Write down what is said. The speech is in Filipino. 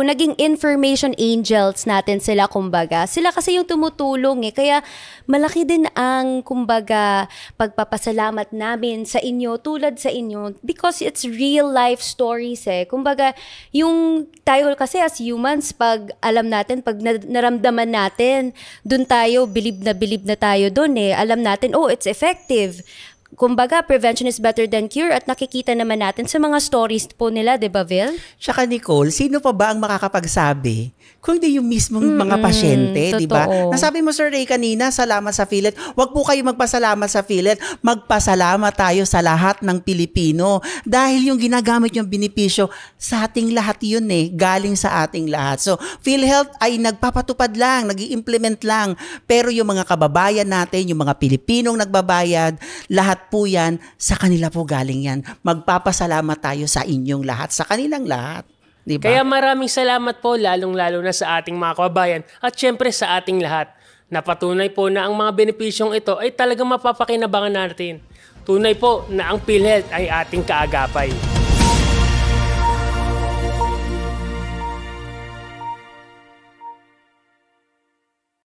kung naging information angels natin sila, kumbaga, sila kasi yung tumutulong eh. Kaya malaki din ang, kumbaga, pagpapasalamat namin sa inyo, tulad sa inyo, because it's real life stories eh. Kumbaga, yung tayo kasi as humans, pag alam natin, pag naramdaman natin, dun tayo, bilib na tayo dun eh. Alam natin, oh, it's effective. Kumbaga, prevention is better than cure, at nakikita naman natin sa mga stories po nila, di ba, Vil? Tsaka Nicole, sino pa ba ang makakapagsabi kung hindi yung mismong mga pasyente, di ba? Nasabi mo, Sir Ray, kanina, salamat sa PhilHealth. Huwag po kayo magpasalamat sa PhilHealth. Magpasalamat tayo sa lahat ng Pilipino. Dahil yung ginagamit yung benepisyo, sa ating lahat yun eh. Galing sa ating lahat. So, PhilHealth ay nagpapatupad lang, nag-i-implement lang. Pero yung mga kababayan natin, yung mga Pilipinong nagbabayad, lahat po yan, sa kanila po galing yan. Magpapasalamat tayo sa inyong lahat, sa kanilang lahat. Diba? Kaya maraming salamat po, lalong-lalo na sa ating mga kababayan at syempre sa ating lahat. Napatunay po na ang mga benepisyong ito ay talagang mapapakinabangan natin. Tunay po na ang PhilHealth ay ating kaagapay.